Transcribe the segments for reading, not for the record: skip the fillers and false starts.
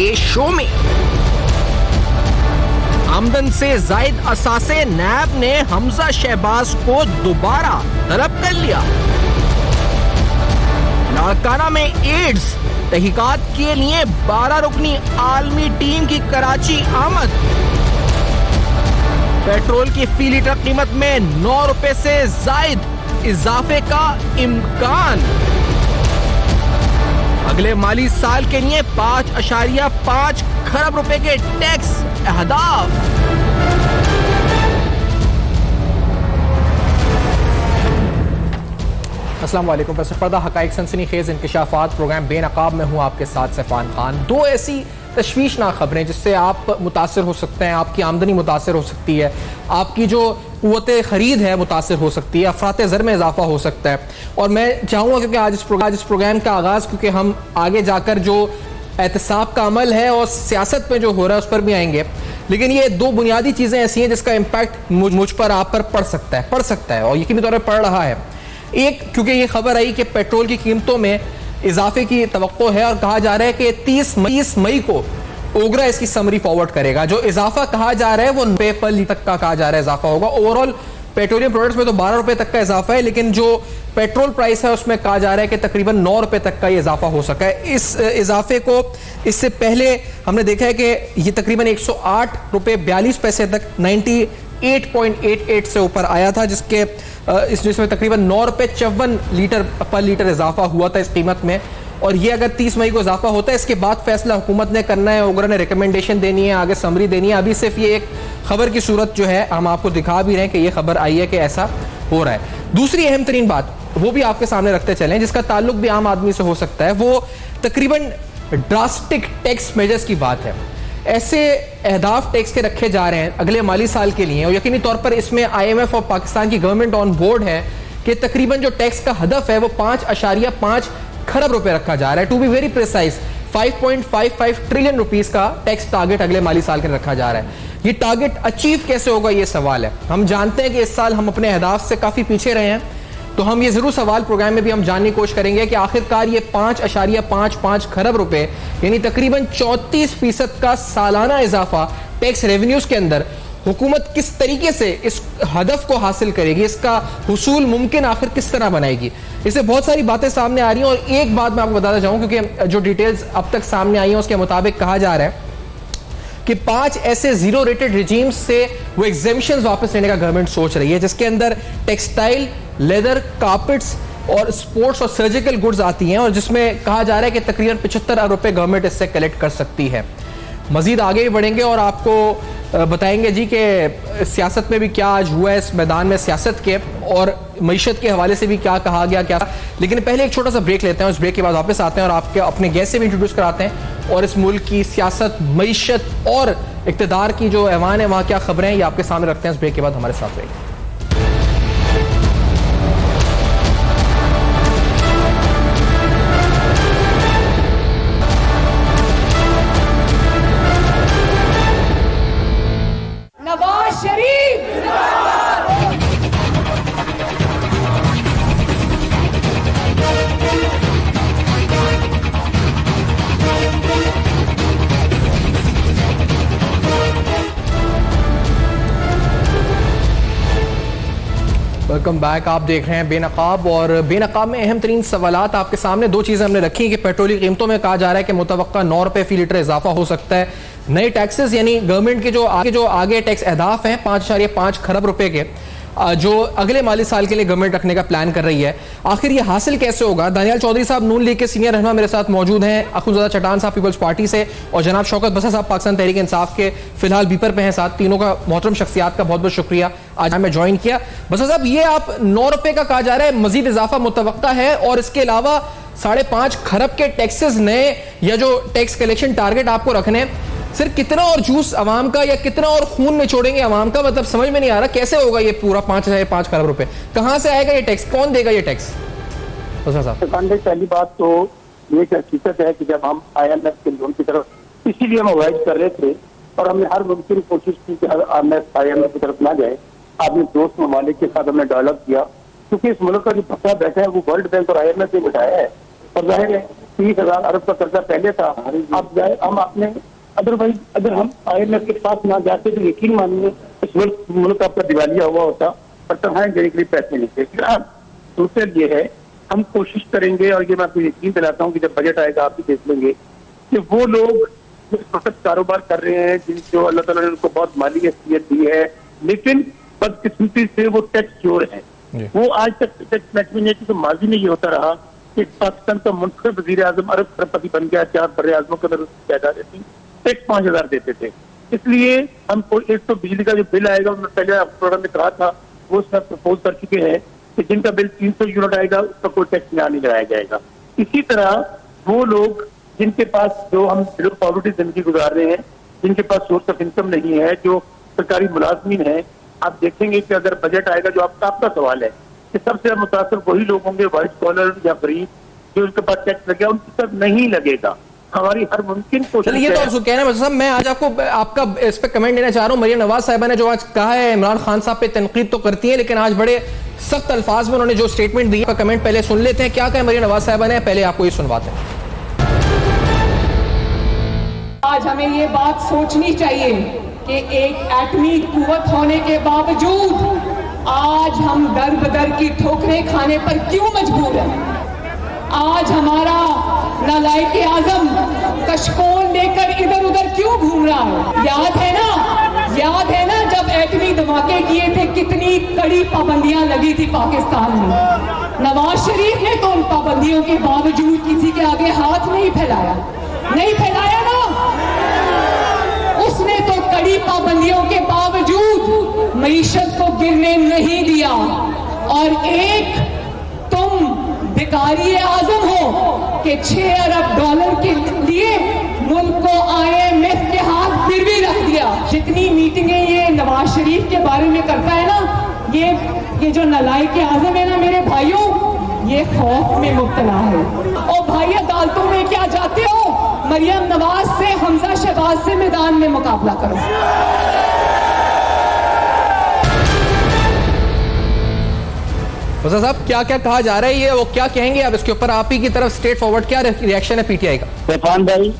के शो में। आमदन से जायद असासे नैब ने हमजा शहबाज को दोबारा तलब कर लिया। लाड़काना में एड्स तहकीकात के लिए 12 रुकनी आलमी टीम की कराची आमद। पेट्रोल की फी लीटर कीमत में 9 रुपए से जायद इजाफे का इम्कान। अगले माली साल के लिए 5.5 खरब रुपए के टैक्स अहदाफ। अस्सलाम वालेकुम। पर्दा हकाइक सनसनीखेज इंकशाफात प्रोग्राम बेनकाब में हूँ आपके साथ सैफान खान। दो ऐसी तशवीशनाक खबरें जिससे आप मुतासर हो सकते हैं, आपकी आमदनी मुतासर हो सकती है, आपकी जो क़ुव्वत ख़रीद है मुतासर हो सकती है, अफरात ज़र में इजाफा हो सकता है। और मैं चाहूँगा क्योंकि आज इस प्रोग्राम का आगाज़, क्योंकि हम आगे जाकर जो एहतसाब का अमल है और सियासत में जो हो रहा है उस पर भी आएंगे, लेकिन ये दो बुनियादी चीज़ें ऐसी हैं जिसका इम्पैक्ट मुझ पर, आप पर पड़ सकता है और यकीनी तौर पर पड़ रहा है। एक, क्योंकि ये खबर आई कि पेट्रोल की कीमतों में इजाफे की तवक्को है और कहा जा रहा है कि 30 मई को ओगरा इसकी समरी फॉरवर्ड करेगा। जो इजाफा कहा जा रहा है वो 9 पर लीटर तक का कहा जा रहा है इजाफा होगा। ओवरऑल पेट्रोलियम प्रोडक्ट्स में तो 12 रुपए तक का इजाफा है, लेकिन जो पेट्रोल प्राइस है उसमें कहा जा रहा है कि तकरीबन 9 रुपए तक का ये इजाफा हो सका है। इस इजाफे को इससे पहले हमने देखा है कि ये तकरीबन 108 रुपए 42 पैसे तक 98.88 से ऊपर आया था, जिसमें तकरीबन 9 रुपए 54 पर लीटर इजाफा हुआ था इस कीमत में। और ये अगर 30 मई को इजाफा होता है, इसके बाद फैसला हुकूमत ने करना है, ओगरा ने रिकमेंडेशन देनी है, आगे समरी देनी है। अभी सिर्फ ये एक खबर की सूरत जो है हम आपको दिखा भी रहे हैं कि ये खबर आई है कि ऐसा हो रहा है। दूसरी अहम तरीन बात वो भी आपके सामने रखते चलें, जिसका ताल्लुक भी आम आदमी से हो सकता है, वो तकरीबन ड्रास्टिक टैक्स मेजर्स की बात है। ऐसे अहदाफ टैक्स के रखे जा रहे हैं अगले माली साल के लिए, और यकीनी तौर पर इसमें IMF और पाकिस्तान की गवर्नमेंट ऑन बोर्ड है कि तकरीबन जो टैक्स का हदफ है वो 5.5 खरब रुपए रखा जा रहा है। To be very precise 5.55 trillion rupees का टैक्स टारगेट अगले माली साल के रखा जा रहा है। ये टारगेट अचीव कैसे होगा ये सवाल है। हम जानते हैं कि इस साल हम अपने अहदाफ से काफी पीछे रहे हैं, तो हम ये जरूर सवाल प्रोग्राम में भी हम जानने की कोशिश करेंगे कि आखिरकार ये 5.55 खरब रुपए यानी तकरीबन 34% का सालाना इजाफा टैक्स रेवेन्यूज के अंदर हुकूमत किस तरीके से इस हदफ को हासिल करेगी, इसका हुसूल मुमकिन आखिर किस तरह बनाएगी। इससे बहुत सारी बातें सामने आ रही हैं। और एक बात मैं आपको बताना चाहूँ, क्योंकि जो डिटेल्स अब तक सामने आई हैं उसके मुताबिक कहा जा रहा है कि 5 ऐसे जीरो रेटेड रिजीम्स से वो एग्जेम्पशंस वापस लेने का गवर्नमेंट सोच रही है, जिसके अंदर टेक्सटाइल, लेदर, कारपेट्स और स्पोर्ट्स और सर्जिकल गुड्स आती हैं, और जिसमें कहा जा रहा है कि तकरीबन 75 अरब रुपए गवर्नमेंट इससे कलेक्ट कर सकती है। मजीद आगे भी बढ़ेंगे और आपको बताएंगे जी कि सियासत में भी क्या आज हुआ है, इस मैदान में सियासत के और मईशत के हवाले से भी क्या कहा गया क्या। लेकिन पहले एक छोटा सा ब्रेक लेते हैं, उस ब्रेक के बाद वापस आते हैं और आपके अपने गेस्ट से भी इंट्रोड्यूस कराते हैं और इस मुल्क की सियासत, मईशत और इक़्तिदार की जो ऐवान है वहाँ क्या खबरें हैं ये आपके सामने रखते हैं। इस ब्रेक के बाद हमारे साथ रहेंगे। Welcome back. आप देख रहे हैं बेनकाब, और बेनकाब में अहम तरीन सवालात आपके सामने। दो चीज़ें हमने रखी हैं कि पेट्रोल की कीमतों में कहा जा रहा है कि मुतवक्का 9 रुपए फी लीटर इजाफा हो सकता है। नए टैक्सेस यानी गवर्नमेंट के जो आगे टैक्स अहदाफ हैं 5.5 खरब रुपए के, जो अगले माली साल के लिए गवर्नमेंट रखने का प्लान कर रही है, आखिर ये हासिल कैसे होगा। दानियाल चौधरी साहब नून लीग के सीनियर रहनुमा मेरे साथ मौजूद हैं, अखुंज़ादा चट्टान साहब पीपल्स पार्टी से, और जनाब शौकत बसर साहब पाकिस्तान तहरीक इंसाफ के फिलहाल बीपर पे हैं साथ। तीनों का मोहतरम शख्सियात का बहुत बहुत शुक्रिया आज हमें ज्वाइन किया। बसर साहब, ये आप 9 रुपए का कहा जा रहा है, मजीद इजाफा मुतवक्का है, और इसके अलावा 5.5 खरब के टैक्सेस नए या जो टैक्स कलेक्शन टारगेट आपको रखने, सिर्फ कितना और जूस अवाम का या कितना और खून निचोड़ेंगे अवाम का, मतलब समझ में नहीं आ रहा कैसे होगा ये पूरा 5.5 खरब रुपए, कहां से आएगा ये टैक्स, कौन देगा ये टैक्स। पहली बात तो ये हकीकत है कि जब हम IMF के लोन की तरफ इसीलिए हम अवॉइड कर रहे थे और हमने हर मुमकिन कोशिश की कि IMF की तरफ ना जाए, अपने दोस्त ममालिक के साथ हमने डायलॉग किया, क्योंकि इस मुल्क का जो पक्का बैठा है वो वर्ल्ड बैंक और IMF ने बिठाया है। और जाहिर है 30,000 अरब का कर्जा पहले था। अब हम अपने अदरवाइज अगर हम IMF के पास ना जाते तो यकीन मानिए इस मुल्क आपका दिवालिया हुआ होता, पर तनख्वाहें देने के लिए पैसे नहीं थे। दूसरा ये है, हम कोशिश करेंगे और ये मैं आपको यकीन दिलाता हूँ कि जब बजट आएगा आप भी देख लेंगे कि वो लोग जो इस वक्त कारोबार कर रहे हैं, जिनको अल्लाह ताला ने उनको बहुत माली हैसियत दी है, लेकिन बदकिस्मती से वो टैक्स चोर है। वो आज तक टैक्स मैक्सिमेशन तो माजी में ये होता रहा कि पाकिस्तान का मुंतखब वजीर आजम अरब खरबपति बन गया, 4 बड़े आजमों के अंदर उसकी जायदाद रहती, टैक्स 5,000 देते थे। इसलिए हमको एक तो बिजली का जो बिल आएगा, उन्होंने पहले प्रोग्राम में कहा था, वो उसमें प्रपोज कर चुके हैं कि जिनका बिल 300 यूनिट आएगा उसका कोई टैक्स यहाँ नहीं लगाया जाएगा। इसी तरह वो लोग जिनके पास जो हम बिलो पॉवर्टी जिंदगी गुजार रहे हैं, जिनके पास सोर्स ऑफ इनकम नहीं है, जो सरकारी मुलाजमीन है, आप देखेंगे कि अगर बजट आएगा, जो आपका सवाल है कि सबसे मुतासर वही लोग होंगे व्हाइट कॉलर या गरीब जो उनके पास टैक्स लगे, उनकी तरफ नहीं लगेगा। हमारी हर मुमकिन कोशिश। चलिए, ये तो आप कहना है साहब, मैं आज आपको आपका इस पे कमेंट देना चाह रहा हूं। मरियम नवाज साहिबा ने जो आज कहा है, इमरान खान साहब पे तनकीद तो करती है, लेकिन आज बड़े सख्त अल्फाज में उन्होंने जो स्टेटमेंट दी, कमेंट पहले सुन लेते हैं। क्या कहा मरियम नवाज साहिबा ने, पहले आपको ये सुनवाते हैं। आज हमें ये बात सोचनी चाहिए कि एक एटमी कुव्वत होने के बावजूद आज हम दर बदर की ठोकरें खाने पर क्यों मजबूर हैं। आज हमारा नालायक आजम कशकोल लेकर इधर उधर क्यों घूम रहा है। याद है ना जब एटमी धमाके किए थे, कितनी कड़ी पाबंदियां लगी थी पाकिस्तान में। नवाज शरीफ ने तो उन पाबंदियों के बावजूद किसी के आगे हाथ नहीं फैलाया ना। उसने तो कड़ी पाबंदियों के बावजूद मईशत को गिरने नहीं दिया। और एक तुम भिखारी आजम हो कि 6 अरब डॉलर के लिए मुल्क को IMF के हाथ गिरवी रख दिया। जितनी मीटिंगें ये नवाज शरीफ के बारे में करता है ना, ये जो नालायक आजम है ना मेरे भाइयों, ये खौफ में मुब्तला है। और भाई अदालतों में क्या जाते हो, मरियम नवाज से, हमजा शहबाज से मैदान में मुकाबला करो। साहब, क्या क्या कहा जा रहा है, ये वो क्या कहेंगे अब इसके ऊपर? आप ही की तरफ स्ट्रेट फॉरवर्ड क्या रिएक्शन है PTI का? इरफान भाई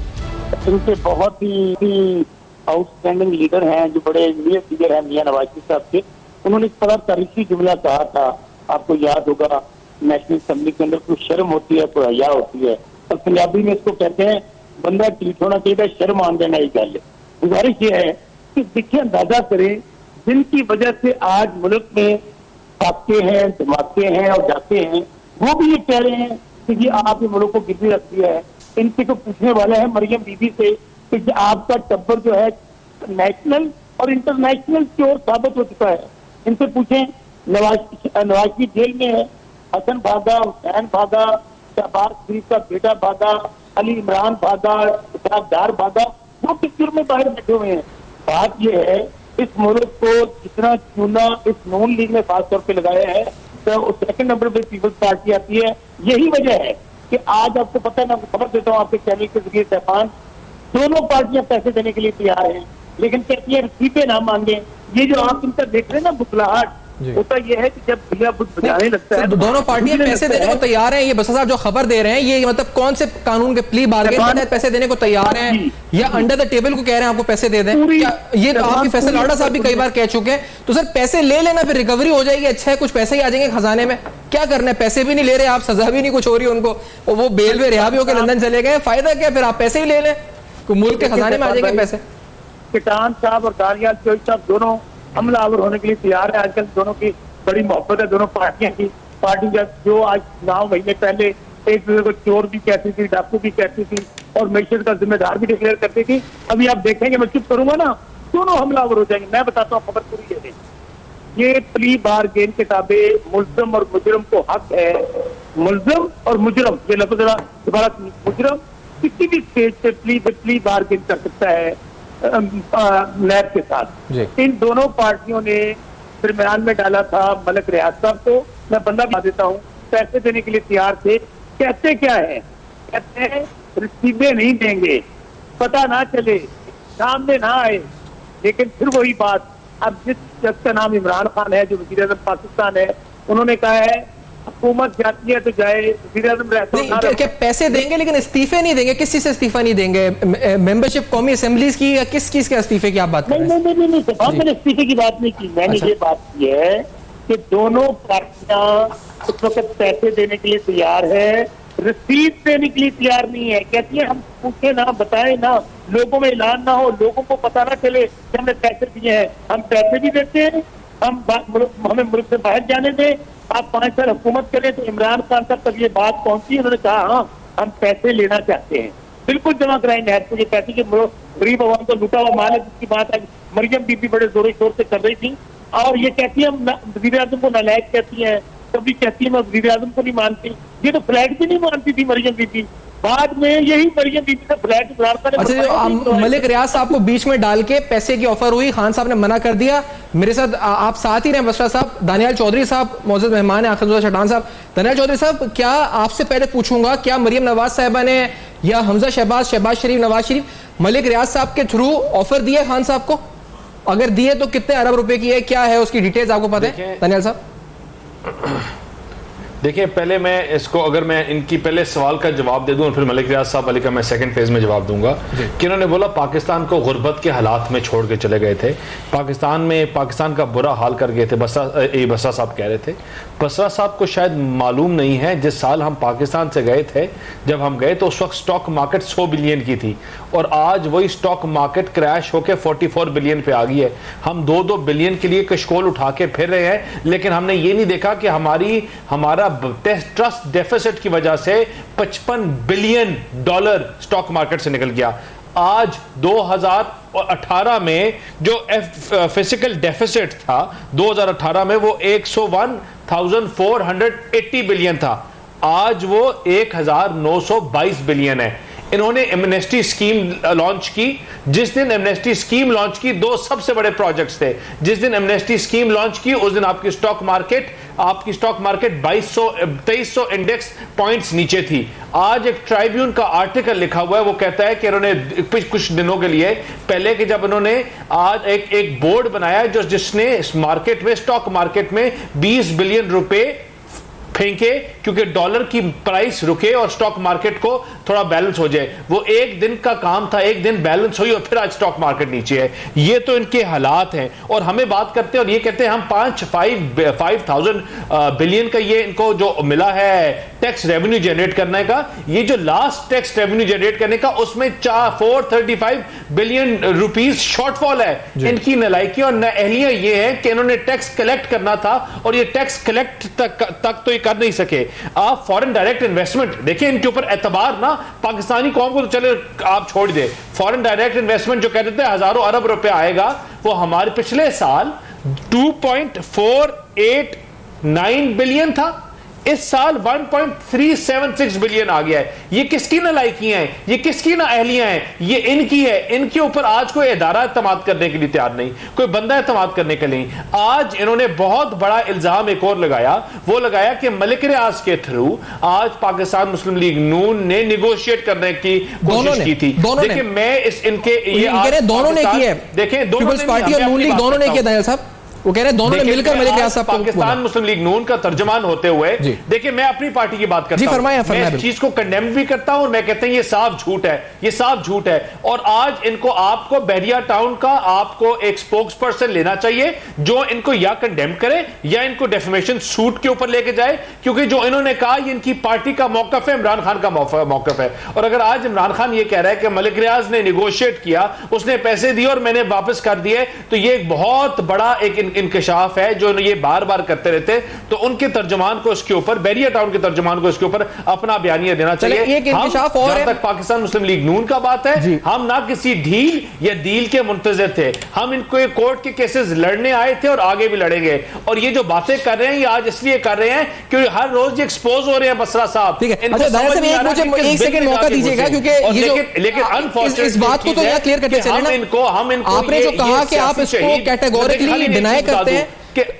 इनके बहुत ही आउटस्टैंडिंग लीडर हैं, जो बड़े लीडर हैं मियां नवाज शरीफ साहब के। उन्होंने एक बड़ा तारीखी जुमला कहा था, आपको याद होगा, नेशनल असेंबली के अंदर कोई शर्म होती है, कोई हया होती है, और पंजाबी में इसको कहते हैं बंदा ठीक होना चाहिए, शर्म आन देना ही गल है। गुजारिश ये है कि देखिए, अंदाजा करें जिनकी वजह से आज मुल्क में फाके हैं, धमाके हैं और जाते हैं, वो भी ये कह रहे हैं कि जी आप ये मुल्क को गिरवी रख दिया है। इनसे तो पूछने वाला है मरियम बीबी से कि आपका टब्बर जो है नेशनल और इंटरनेशनल चोर साबित हो चुका है। इनसे पूछें, नवाज की जेल में है, हसन भागा, हुसैन भागा, शहबाज शरीफ का बेटा भागा, अली इमरान भागा, इकरारदार भागा, वो किस जुर्म में बाहर बैठे हुए हैं। बात यह है, इस मुल्क को जितना चूना इस नून लीग ने खास तौर पे लगाया है, तो सेकंड नंबर पे पीपल्स पार्टी आती है। यही वजह है कि आज आपको पता है, मैं खबर देता हूँ आपके चैनल के जरिए, तूफान, दोनों पार्टियां पैसे देने के लिए तैयार हैं, लेकिन कहती है रसीदे ना मांगे। ये जो आप इनका देख रहे हैं ना बुखलाहट, होता यह है कि जब भैया बुद्ध बजाने लगता है, दोनों पार्टियां पैसे देने को तैयार हैं। ये बसा साहब जो खबर दे रहे हैं, ये मतलब कौन से कानून के प्ली बार्गेन के तहत पैसे देने को तैयार हैं, या अंडर द टेबल को कह रहे हैं आपको पैसे दे दें? ये आपके फैसल लाडा साहब भी कई बार कह चुके हैं। तो सर पैसे ले लेना, फिर रिकवरी हो जाएगी, अच्छा है कुछ पैसे ही आ जाएंगे खजाने में। क्या करना है, पैसे भी नहीं ले रहे आप, सजा भी नहीं कुछ हो रही उनको, और वो बेल में रिहा भी होकर लंदन चले गए, फायदा क्या? फिर आप पैसे ही ले लें, मुल्क के खजाने में आ जाएंगे पैसे। किसान साहब और दानियाल चौधरी साहब दोनों हमलावर होने के लिए तैयार है। आजकल दोनों की बड़ी मोहब्बत है, दोनों पार्टियां की। पार्टी जो आज 9 महीने पहले एक दूसरे को चोर भी कहती थी, डाकू भी कहती थी, और मैशत का जिम्मेदार भी डिक्लेयर करती थी, अभी आप देखेंगे, मैं चुप करूंगा ना, दोनों हमलावर हो जाएंगे। मैं बताता हूँ, खबर पूरी है। ये प्ली बारगेन के ताबे मुल्ज़िम और मुजरम को हक है, मुल्ज़िम और मुजरम, ये लफ्ज़ दोबारा, मुजरम किसी भी स्टेज पे प्ली बारगेन कर सकता है नैब के साथ। इन दोनों पार्टियों ने दरमियान में डाला था मलिक रियाज साहब को। मैं बंदा बता देता हूँ, पैसे देने के लिए तैयार थे। कहते क्या है, कहते हैं रसीदें नहीं देंगे, पता ना चले, सामने ना आए। लेकिन फिर वही बात, अब जिस शख्स का नाम इमरान खान है, जो वज़ीर-ए-आज़म पाकिस्तान है, उन्होंने कहा है हुकूमत जाती है तो जाए, वज़ीर आज़म रहता है। क्या पैसे देंगे लेकिन इस्तीफे नहीं देंगे? किस चीज से इस्तीफा नहीं देंगे? मेंबरशिप कौमी असेंबलीज की या किस चीज के इस्तीफे की आप बात कर रहे हैं? नहीं, मैंने इस्तीफे की बात नहीं की। मैंने ये बात की है कि दोनों पार्टियां उस वक्त पैसे देने के लिए तैयार है, रसीद देने के लिए तैयार नहीं है। कहती है हम पूछे ना, बताएं ना, लोगों में ऐलान ना हो, लोगों को पता ना चले कि हमने पैसे दिए हैं। हम पैसे भी देते हैं, हमें मुल्क से बाहर जाने दें, आप 5 साल हुकूमत करें। तो इमरान खान साहब तक ये बात पहुंची, उन्होंने कहा हाँ हम पैसे लेना चाहते हैं, बिल्कुल जमा कराएंगे आपको ये पैसे के। गरीब आवाम को लूटा हुआ माल है, जिसकी बात आज मरियम बीबी बड़े जोरों शोर से कर रही थी। और ये कहती है हम वज़ीर आज़म को नालायक कहती है, कभी कहती है मैं वज़ीर आज़म को नहीं मानती। ये तो फ्लैट भी नहीं मानती थी मरियम बीबी, बाद में यही मरियम बीबी से फ्लैट। अच्छा, मलिक रियाज साहब को बीच में डाल के पैसे की ऑफर हुई, खान साहब ने मना कर दिया। मेरे साथ आप साथ ही रहे बसरा साहब, दानियाल चौधरी साहब मौजूद मेहमान है, आखिर चट्टान साहब। दानियाल चौधरी साहब, क्या आपसे पहले पूछूंगा, क्या मरियम नवाज साहिबा ने या हमजा शहबाज शरीफ, नवाज शरीफ मलिक रियाज साहब के थ्रू ऑफर दिए खान साहब को? अगर दिए तो कितने अरब रुपए की है, क्या है उसकी डिटेल्स आपको पता है दानियाल साहब? देखिए, पहले मैं इसको, अगर मैं इनकी पहले सवाल का जवाब दे दूं और फिर मलिक रियाज साहब वाले का मैं सेकंड फेज में जवाब दूंगा कि उन्होंने बोला पाकिस्तान को गुर्बत के हालात में छोड़ के चले गए थे, पाकिस्तान का बुरा हाल कर गए थे। बसरा साहब कह रहे थे। बसरा साहब को शायद मालूम नहीं है, जिस साल हम पाकिस्तान से गए थे, जब हम गए तो उस वक्त स्टॉक मार्केट 100 बिलियन की थी और आज वही स्टॉक मार्केट क्रैश होकर 44 बिलियन पे आ गई है। हम 2-2 बिलियन के लिए कशकोल उठा के फिर रहे हैं, लेकिन हमने ये नहीं देखा कि हमारा ट्रस्ट डेफिसिट की वजह से $55 बिलियन स्टॉक मार्केट से निकल गया। आज 2018 में जो फिजिकल डेफिसिट था 2018 में वो 101,480 बिलियन था, आज वो 1,922 बिलियन है। इन्होंने एमनेस्टी स्कीम लॉन्च की। जिस दिन एमनेस्टी स्कीम लॉन्च की, 2 सबसे बड़े प्रोजेक्ट्स थे। जिस दिन एमनेस्टी स्कीम लॉन्च की उस दिन आपकी स्टॉक मार्केट 2300 इंडेक्स पॉइंट्स नीचे थी। आज एक ट्राइब्यून का आर्टिकल लिखा हुआ है, वो कहता है कि इन्होंने कुछ दिनों के लिए पहले कि जब इन्होंने आज एक बोर्ड बनाया जिसने मार्केट में, स्टॉक मार्केट में 20 बिलियन रुपए फेंके क्योंकि डॉलर की प्राइस रुके और स्टॉक मार्केट को थोड़ा बैलेंस हो जाए। वो एक दिन का काम था, एक दिन बैलेंस हुई और फिर आज स्टॉक मार्केट नीचे है। ये तो इनके हालात हैं। और हमें बात करते हैं और ये कहते हैं हम 5,000 बिलियन का ये इनको जो मिला है टैक्स रेवेन्यू जनरेट करने का, ये जो लास्ट टैक्स रेवेन्यू जनरेट करने का उसमें 435 बिलियन रुपीस शॉर्टफॉल है। इनकी नलायकी और नाअहलियां ये है कि इन्होंने टैक्स कलेक्ट करना था और ये टैक्स कलेक्ट तक तो ये कर नहीं सके। आप फॉरेन डायरेक्ट इन्वेस्टमेंट देखिए, इनके ऊपर एतबार ना पाकिस्तानी कौम को तो चले आप छोड़ दे, फॉरेन डायरेक्ट इन्वेस्टमेंट जो कहते थे हजारों अरब रुपए आएगा, वो हमारे पिछले साल 2.489 बिलियन था, इस साल 1.376 बिलियन आ गया है। ये किसकी नालायकियां हैं, ये किसकी नाअहलियां हैं? ये इनकी है। इनके ऊपर आज कोई इदारा एतमाद करने के लिए तैयार नहीं, कोई बंदा एतमाद करने के लिए। आज इन्होंने बहुत बड़ा इल्जाम एक और लगाया, वो लगाया कि मलिक रियाज के थ्रू आज पाकिस्तान मुस्लिम लीग नून ने निगोशिएट करने की कोशिश की थी। देखिए, मैं इस इनके ये दोनों ने की है, देखें दोनों पार्टी और नून लीग दोनों ने किया दानियाल साहब, वो कह रहे हैं दोनों ने मिलकर मलिक रियाज साहब पाकिस्तान मुस्लिम लीग नून का तर्जुमान होते हुए, देखिए मैं अपनी पार्टी की बात करता हूं, मैं इस चीज को कंडेम भी करता हूं और मैं कहता हूं ये साफ झूठ है, ये साफ झूठ है। और आज इनको आपको बहरिया टाउन का आपको एक स्पोक्स पर्सन लेना चाहिए जो इनको या कंडेम करे या इनको डेफेमेशन सूट के ऊपर लेके जाए, क्योंकि जो इन्होंने कहा ये इनकी पार्टी का मौकफ है, इमरान खान का मौकफ है। और अगर आज इमरान खान ये कह रहा है कि मलिक रियाज ने निगोशिएट किया, उसने पैसे दिए और मैंने वापस कर दिए, तो ये एक बहुत बड़ा एक इंकशाफ है जो ये बार बार करते रहते। तो उनके तर्जुमान को इसके ऊपर, बहरिया टाउन के तर्जुमान को इसके ऊपर अपना बयानिया देना चाहिए। एक इंकशाफ और जहां तक पाकिस्तान मुस्लिम लीग नून का बात है, हम ना किसी ढील या डील के मुंतज़िर थे, हम इनको कोर्ट के केसेस लड़ने आए थे और आगे भी लड़ेंगे। और ये जो बातें कर रहे हैं ये आज इसलिए कर रहे हैं क्योंकि हर रोज एक्सपोज हो रहे हैं बसरा साहब। ठीक है, अच्छा मुझे एक सेकंड मौका दीजिएगा, क्योंकि ये जो लेकिन अनफॉर्चुनेटली इस बात को तो यहाँ क्लियर करते चले ना, आपने जो कहा कि आप इसको कैटेगोरिकली डिनाई करते हैं,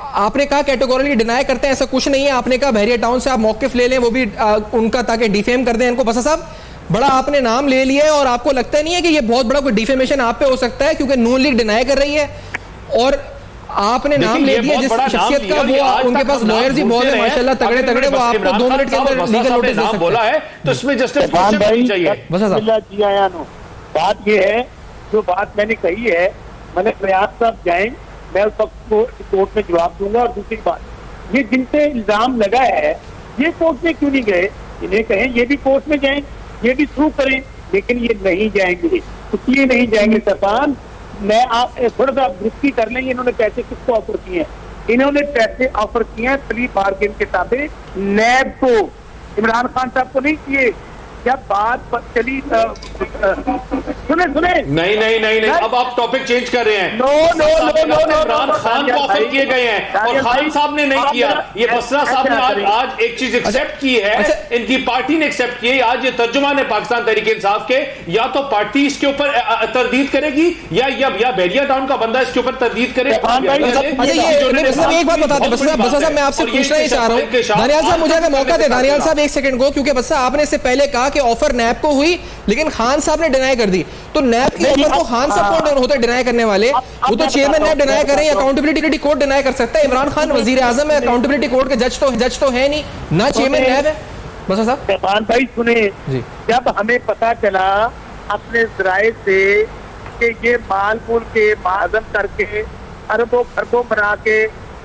आपने कहा कैटेगोरिकली डिनाई करते हैं, ऐसा कुछ नहीं है। आपने कहा बहरिया टाउन से आप मौकिफ ले लें, वो भी उनका, ताकि डिफेम कर दें इनको। बसा साहब, बड़ा आपने नाम ले लिया है और आपको लगता नहीं है कि ये बहुत बड़ा कोई डिफेमेशन आप पे हो सकता है क्योंकि नून लीग डिनाई कर रही है और आपने नाम ले दिया जिस शख्सियत का, वो उनके पास लॉयर्स ही बहुत है माशाल्लाह, तगड़े तगड़े, वो आपको 2 मिनट के अंदर लीगल नोटिस दे सकते हैं। बोला है तो इसमें जस्टिफिकेशन चाहिए। जी आया नो, बात ये है, जो बात मैंने कही है, मैंने प्रयास साहब जाए, मैं उस वक्त को कोर्ट में जवाब दूंगा। और दूसरी बात, ये जिन पे इल्जाम लगा है ये कोर्ट में क्यों नहीं गए? इन्हें कहें ये भी कोर्ट में जाएं, ये भी प्रूव करें, लेकिन ये नहीं जाएंगे। इसलिए नहीं जाएंगे सरपान, मैं आप थोड़ा सा दृष्टि कर लेंगे, इन्होंने पैसे किसको ऑफर किए हैं? इन्होंने पैसे ऑफर किए हैं प्री बार्गेन के ताबे नैब को, इमरान खान साहब को नहीं किए। जब बात चली सुने नहीं, अब आप टॉपिक चेंज कर रहे हैं। नो इमरान खान को ऑफर किए गए हैं और खान साहब ने नहीं किया। ये बसरा साहब ने आज एक चीज एक्सेप्ट की है, इनकी पार्टी ने एक्सेप्ट की है। आज ये तर्जुमान है पाकिस्तान तहरीक इंसाफ के, या तो पार्टी इसके ऊपर तरदीद करेगी या बहरिया टाउन का बंदा इसके ऊपर तरदीद करे। एक बात बताते बसरा साहब, मैं आपसे पूछना ही चाह रहा हूँ, दानियाल साहब मुझे अगर मौका दे, दानियाल साहब एक सेकंड को, क्योंकि बसरा आपने इससे पहले कहा कि ऑफर नैब को हुई लेकिन खान साहब ने डिनाई कर दी, तो नैब की ऑफर को खान साहब कौन होते डिनाई करने वाले? वो तो चेयरमैन नैब डिनाई करें या अकाउंटेबिलिटी कोर्ट डिनाई कर सकता है। इमरान खान वजीर आजम है, अकाउंटेबिलिटी कोर्ट के जज तो है नहीं ना, चेयरमैन नैब है। बस साहब भाई सुने, जब हमें पता चला अपने जराए से कि ये माल मूल के महाजन करके अरबों खरबों बना के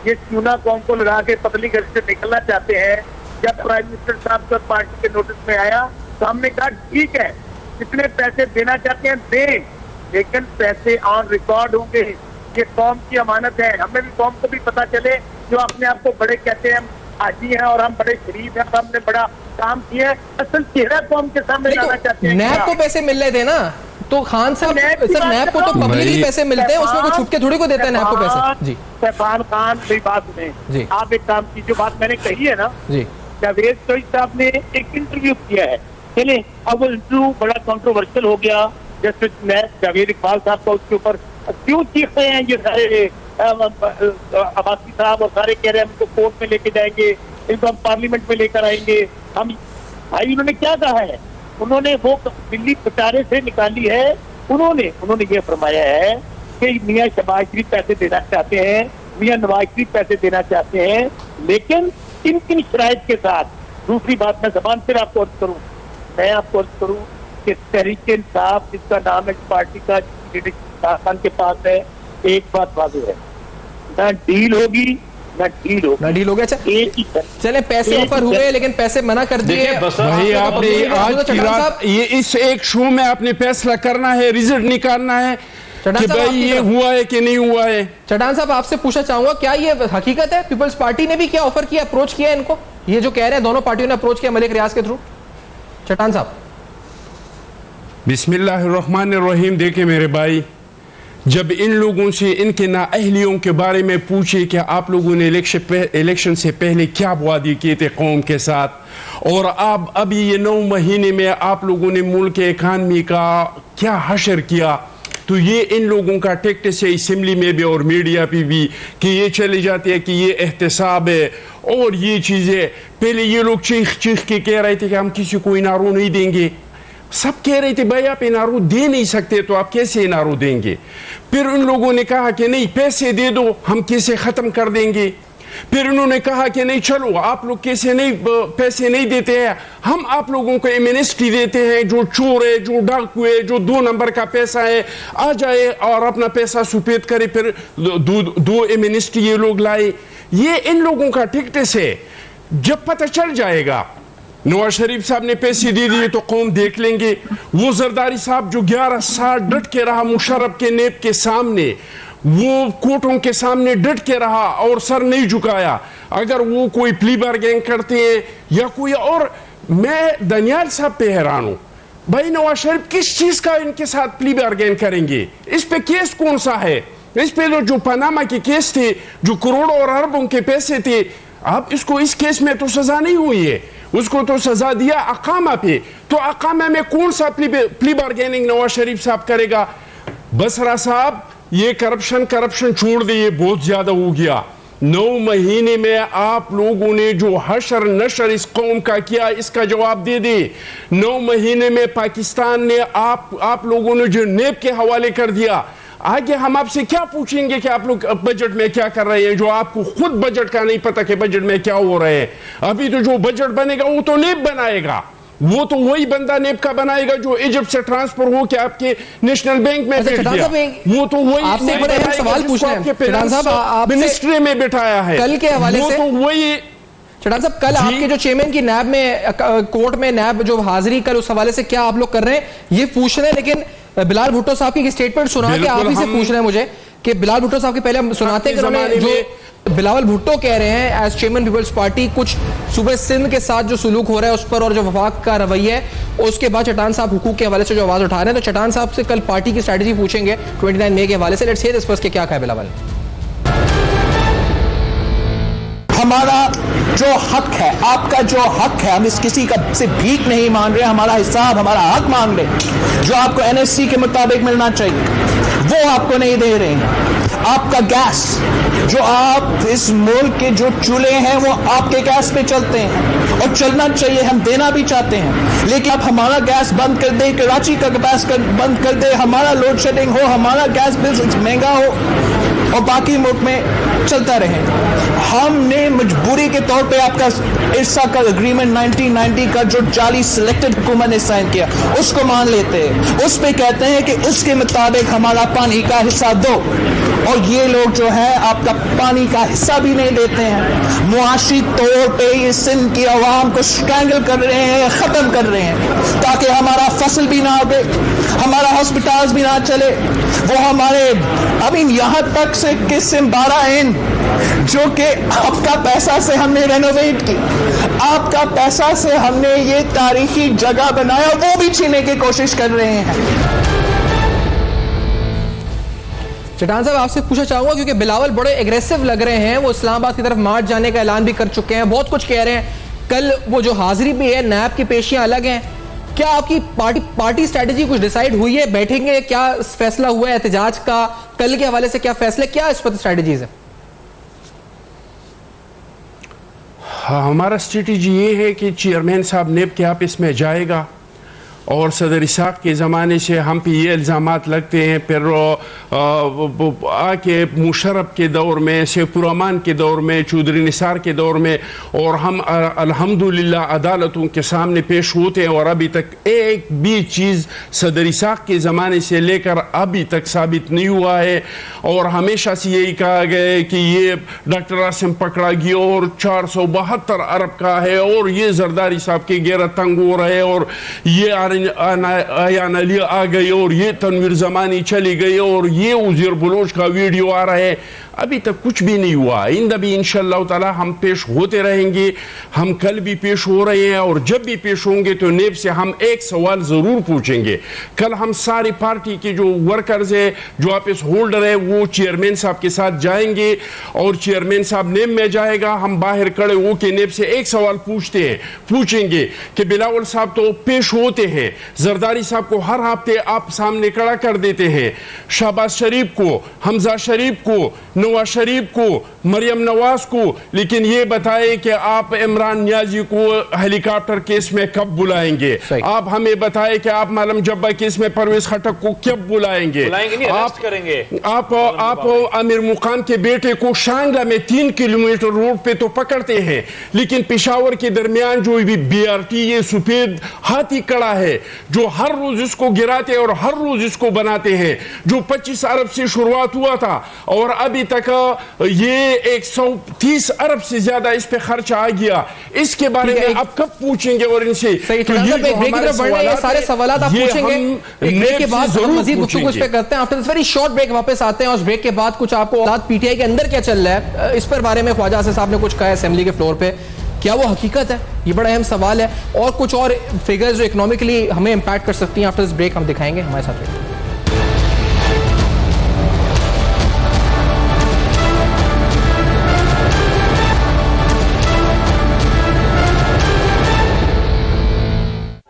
ये चूना कौम को लगा के पतली घर से निकलना चाहते हैं, जब प्राइम मिनिस्टर साहब को पार्टी के नोटिस में आया तो हमने कहा ठीक है, जितने पैसे देना चाहते हैं दें, लेकिन पैसे ऑन रिकॉर्ड होंगे। ये कौम की अमानत है, हमें भी कौम को भी पता चले, जो अपने आप को बड़े कहते हैं हम हाजी हैं और हम बड़े शरीफ हैं, हमने बड़ा काम किया है, असल चेहरा कौम के सामने लाना चाहते हैं। नैब को पैसे मिल रहे थे ना, तो खान साहब सर नैब को तो पब्लिकली पैसे मिलते हैं, उसमें कोई छुप के थोड़ी को देता है नैब को पैसे। जी सैफान खान मेरी बात सुने, आप एक काम की, जो बात मैंने कही है ना, जी जावेद चौधरी साहब ने एक इंटरव्यू किया है, चले अब वो इंटरव्यू बड़ा कंट्रोवर्शियल हो गया, जैसे जावेद इकबाल साहब का उसके ऊपर क्यों चीख रहे हैं ये सारे अब्बासी साहब, और सारे कह रहे हैं हमको कोर्ट में लेके जाएंगे, इनको हम पार्लियामेंट में लेकर आएंगे हम। भाई उन्होंने क्या कहा है? उन्होंने वो दिल्ली पिटारे से निकाली है, उन्होंने ये फरमाया है कि मियाँ शहबाज शरीफ पैसे देना चाहते हैं, मियाँ नवाज शरीफ पैसे देना चाहते हैं, लेकिन किन किन शराइत के साथ। दूसरी बात मैं जबान फिर आपको अर्ज करूँ, मैं आपको अर्ज करूँ कि तहरीक इंसाफ जिसका नाम है पार्टी का खान के पास है, एक बात वाज़ेह है, ना डील होगी ना डील होगी। अच्छा एक ही चले पैसे ऑफर हुए लेकिन पैसे मना कर दिए। भाई आपने आज की रात ये इस एक शो में आपने फैसला करना है, रिजल्ट निकालना है कि भाई ये हुआ है कि नहीं हुआ है। चट्टान साहब आपसे पूछना चाहूंगा, क्या ये हकीकत है पीपल्स पार्टी ने भी क्या ऑफर किया, अप्रोच किया इनको? ये जो कह रहे हैं दोनों पार्टियों ने अप्रोच किया मलिक रियाज के थ्रू। चट्टान साहब बिस्मिल्लाहिर्रहमानिर्रहीम। देखे मेरे भाई, जब इन लोगों से इनके नाअहलियों के बारे में पूछे कि आप लोगों ने इलेक्शन से पहले क्या वादे किए थे कौम के साथ, और आप अभी ये 9 महीने में आप लोगों ने मुल्क के इकानमी का क्या हशर किया, तो ये इन लोगों का टेक्ट से असम्बली में भी और मीडिया पे भी कि ये चले जाते हैं कि ये एहतसाब है और ये चीज़ें। पहले ये लोग चीख चीख के कह रहे थे कि हम किसी को इनारो नहीं देंगे, सब कह रहे थे भाई आप इनारो दे नहीं सकते तो आप कैसे इनारो देंगे। फिर उन लोगों ने कहा कि नहीं पैसे दे दो हम कैसे ख़त्म कर देंगे। फिर उन्होंने कहा कि नहीं चलो आप लोग कैसे नहीं पैसे नहीं देते हैं, हम आप लोगों को एमनेस्टी देते हैं, जो चोर है जो डाकू है जो 2 नंबर का पैसा है आ जाए और अपना पैसा सुपेद करे। फिर दो एमनेस्टी ये लोग लाए। ये इन लोगों का टिकट से जब पता चल जाएगा नवाज शरीफ साहब ने पैसे दे दिए तो कौम देख लेंगे। वो जरदारी साहब जो 11 साल डट के रहा मुशर्रफ के नेब के सामने, वो कोर्टों के सामने डट के रहा और सर नहीं झुकाया। अगर वो कोई प्ली बार्गेन करते हैं या कोई और, मैं दानियाल साहब पे हैरान हूं भाई, नवाज शरीफ किस चीज का इनके साथ प्ली बार्गेन करेंगे? इस पे केस कौन सा है? इस पे जो पनामा के केस थे, जो करोड़ों और अरबों के पैसे थे, आप इसको इस केस में तो सजा नहीं हुई है, उसको तो सजा दिया अकामा पे। तो अकामा में कौन सा प्ली बार्गेनिंग नवाज शरीफ साहब करेगा? बसरा साहब ये करप्शन छोड़ दे, ये बहुत ज्यादा हो गया। 9 महीने में आप लोगों ने जो हशर नशर इस कौम का किया इसका जवाब दे दे। 9 महीने में पाकिस्तान ने आप लोगों ने जो नेब के हवाले कर दिया, आगे हम आपसे क्या पूछेंगे कि आप लोग बजट में क्या कर रहे हैं, जो आपको खुद बजट का नहीं पता कि बजट में क्या हो रहे हैं। अभी तो जो बजट बनेगा वो तो नेब बनाएगा, वो तो वही बंदा नेब का बनाएगा जो इजिप्ट से ट्रांसफर हो के आपके नेशनल बैंक में बैठ गया। वो तो वही आपसे बड़े अहम सवाल पूछना है मिनिस्ट्री में बिठाया है, कल के हवाले से तो वही। चढ़ान साहब, कल आपके जो चेयरमैन की नैब में कोर्ट में नैब जो हाजिरी, कल उस हवाले से क्या आप लोग कर रहे हैं ये पूछ रहे हैं, लेकिन बिलाल भुट्टो साहब की स्टेटमेंट सुना के आप ही से पूछ रहे हैं मुझे कि बिलाल भुट्टो साहब के पहले हम सुनाते हैं कि उन्होंने जो बिलावल भुट्टो कह रहे हैं एज चेयरमैन पीपल्स पार्टी कुछ सूबे सिंध के साथ जो सुलूक हो रहा है उस पर और जो वफाक का रवैया है, उसके बाद चट्टान साहब हुकूक के हवाले से जो आवाज उठा रहे हैं, तो चट्टान साहब से कल पार्टी की स्ट्रेटजी पूछेंगे 29 मई के हवाले से। लेट्स हियर दिस फर्स्ट, क्या कहा बिलावल। हमारा जो हक है, आपका जो हक है, हम इस किसी का से भीख नहीं मांग रहे, हमारा हिसाब, हमारा हक मांग रहे, जो आपको एनएससी के मुताबिक मिलना चाहिए वो आपको नहीं दे रहे हैं। आपका गैस, जो आप इस मुल्क के जो चूल्हे हैं वो आपके गैस पे चलते हैं और चलना चाहिए, हम देना भी चाहते हैं, लेकिन आप हमारा गैस बंद कर दे, कराची का गैस बंद कर दे, हमारा लोड शेडिंग हो, हमारा गैस बिल महंगा हो और बाकी मुल्क में चलता रहे। हमने मजबूरी के तौर पे आपका इर्सा का एग्रीमेंट 1990 का जो जाली सिलेक्टेड हुकूमत ने साइन किया उसको मान लेते हैं, उस पे कहते हैं कि उसके मुताबिक हमारा पानी का हिस्सा दो, और ये लोग जो है आपका पानी का हिस्सा भी नहीं देते हैं। मुआशी तौर पे ये सिंध की आवाम को स्ट्रैंगल कर रहे हैं, खत्म कर रहे हैं, ताकि हमारा फसल भी ना उगे, हमारा हॉस्पिटल्स भी ना चले। वो हमारे यहाँ तक से कि सिम्बारा इन जो कि आपका पैसा से हमने रेनोवेट की, आपका पैसा से हमने ये तारीखी जगह बनाया, वो भी छीनने की कोशिश कर रहे हैं। चट्टान साहब, आपसे पूछना चाहूंगा क्योंकि बिलावल बड़े एग्रेसिव लग रहे हैं, वो इस्लामाबाद की तरफ मार्च जाने का ऐलान भी कर चुके हैं, बहुत कुछ कह रहे हैं। कल वो जो हाजिरी भी है, नैब की पेशियां अलग हैं, क्या आपकी पार्टी स्ट्रेटेजी कुछ डिसाइड हुई है, बैठेंगे, क्या फैसला हुआ है एहतजाज का, कल के हवाले से क्या फैसले, क्या इस पर स्ट्रेटेजीज है? हमारा स्ट्रेटेजी ये है कि चेयरमैन साहब नेब के ऑफिस में जाएगा और सदर इसाक के ज़माने से हम पे ये इल्ज़ामात लगते हैं, फिर आके मुशर्रफ के दौर में, शेखुररहमान के दौर में, चौधरी निसार के दौर में, और हम अल्हम्दुलिल्लाह अदालतों के सामने पेश होते हैं और अभी तक एक भी चीज़ सदर इसाक के ज़माने से लेकर अभी तक साबित नहीं हुआ है। और हमेशा से यही कहा गया है कि ये डॉक्टर आसिम पकड़ा गया और 472 अरब का है, और ये जरदारी साहब के घेरा तंग हो रहे, और ये आयान अली आ गई, और ये तनवीर जमानी चली गई, और ये उज़ैर बलोच का वीडियो आ रहा है। अभी तक कुछ भी नहीं हुआ। इंदा भी इंशाअल्लाह ताला हम पेश होते रहेंगे। हम कल भी पेश हो रहे हैं, और जब भी पेश होंगे तो नेब से हम एक सवाल जरूर पूछेंगे। कल हम सारी पार्टी के जो वर्कर्स है, जो ऑफिस होल्डर है, वो चेयरमैन साहब के साथ जाएंगे, और चेयरमैन साहब नेब में जाएगा, हम बाहर खड़े होकर नेब से एक सवाल पूछेंगे कि बिलावल साहब तो पेश होते हैं, जरदारी साहब को हर हफ्ते आप सामने खड़ा कर देते हैं, शहबाज शरीफ को, हमजा शरीफ को, नवाज शरीफ को, मरियम नवाज को, लेकिन ये बताएं कि आप इमरान नियाजी को हेलीकॉप्टर केस में कब बुलाएंगे? आप हमें बताएं कि आप मालूम जब्बा केस में परवेज खटक को कब बुलाएंगे? आप करेंगे? आप अमीर मुकाम के बेटे को शांगला में 3 किलोमीटर रोड पे तो पकड़ते हैं, लेकिन पेशावर के दरमियान जो भी BRT ये सफेद हाथी कड़ा है, जो हर रोज इसको गिराते हैं और हर रोज इसको बनाते हैं, जो 25 अरब से शुरुआत हुआ था और अभी तक ये 130 अरब से ज्यादा इस पे खर्चा आ गया। इसके बारे में आप कब पूछेंगे? और इनसे सारे सवाल आप पूछेंगे, ब्रेक के बाद हम मजीद गुफ्तगू इस पे करते हैं। After this very short break वापस आते हैं, और ब्रेक के बाद कुछ आपको PTI के अंदर क्या चल रहा है इस पर बारे में ख्वाजा आसिफ साहब ने कुछ कहा असेंबली के फ्लोर पे, क्या वो हकीकत है? ये बड़ा अहम सवाल है, और कुछ और फिगर्स जो इकोनॉमिकली हमें इंपैक्ट कर सकती हैं। आफ्टर दिस ब्रेक हम दिखाएंगे, हमारे साथ रहिए।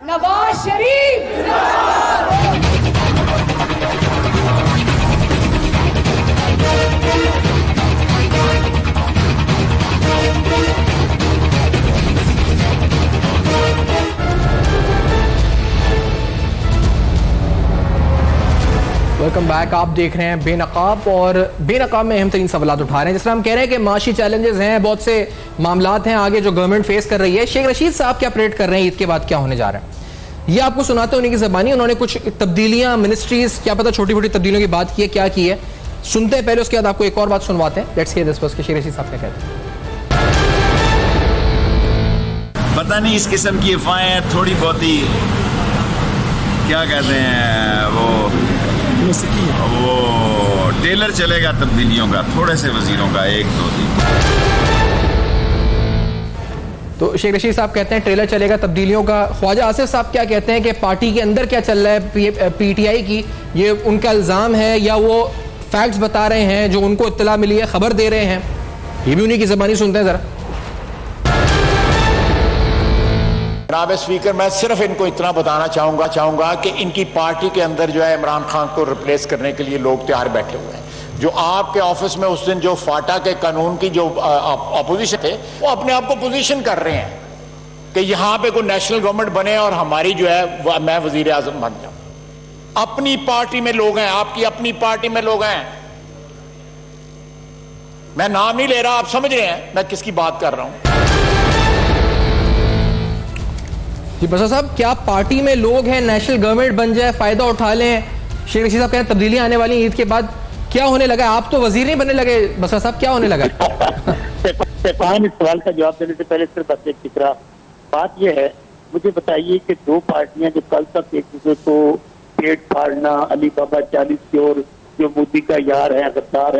Nawaz Sharif welcome back. आप देख रहे हैं बेनकाब, और बेनकाब में अहम तरीन सवाल उठा रहे हैं। जिस तरह हम कह रहे हैं कि माशी चैलेंजेस हैं, बहुत से मामलात हैं आगे जो गवर्नमेंट फेस कर रही है। शेख रशीद साहब क्या प्रेडिक्ट कर रहे हैं ईद के बाद क्या होने जा रहा है, ये आपको सुनाते होने की ज़बानी। उन्होंने कुछ तब्दीलियां, मिनिस्ट्रीज, क्या पता छोटी छोटी तब्दीलियों की बात की है, क्या की है, सुनते हैं पहले, उसके बाद आपको एक और बात सुनवाते हैं। Let's hear this first, Sheikh Rashid साहब क्या कहते हैं। पता नहीं इस किस्म की अफवाहें थोड़ी बहुत ही क्या कहते हैं वो टेलर चलेगा तब्दीलियों का, थोड़े से वजीरों का, 1-2-3। तो शेख रशीद साहब कहते हैं ट्रेलर चलेगा तब्दीलियों का। ख्वाजा आसिफ साहब क्या कहते हैं कि पार्टी के अंदर क्या चल रहा है पीटीआई की, ये उनका इल्ज़ाम है या वो फैक्ट्स बता रहे हैं जो उनको इत्तला मिली है, खबर दे रहे हैं? ये भी उन्हीं की ज़बानी सुनते हैं ज़रा। जनाब स्पीकर, मैं सिर्फ इनको इतना बताना चाहूंगा कि इनकी पार्टी के अंदर जो है इमरान खान को रिप्लेस करने के लिए लोग तैयार बैठे हुए हैं। जो आपके ऑफिस में उस दिन जो फाटा के कानून की जो अपोजिशन थे, वो अपने आप को पोजीशन कर रहे हैं कि यहां पे कोई नेशनल गवर्नमेंट बने और हमारी जो है मैं वजीर आजम बन जाऊं। अपनी पार्टी में लोग हैं, आपकी अपनी पार्टी में लोग हैं, मैं नाम नहीं ले रहा, आप समझ रहे हैं मैं किसकी बात कर रहा हूं। जी बसा साहब, क्या पार्टी में लोग हैं, नेशनल गवर्नमेंट बन जाए, फायदा उठा लें? शेख रशीद साहब कहते हैं तब्दीलियां आने वाली ईद के बाद, क्या होने लगा? आप तो वजीर नहीं बनने लगे बसा साहब, क्या होने लगा? इस सवाल का जवाब देने से पहले सिर्फ बस एक फिक्रा बात यह है, मुझे बताइए कि दो पार्टियां जो कल तक एक दूसरे को पेट फाड़ना, अली बाबा 40 की ओर, जो मोदी का यार है, गद्दार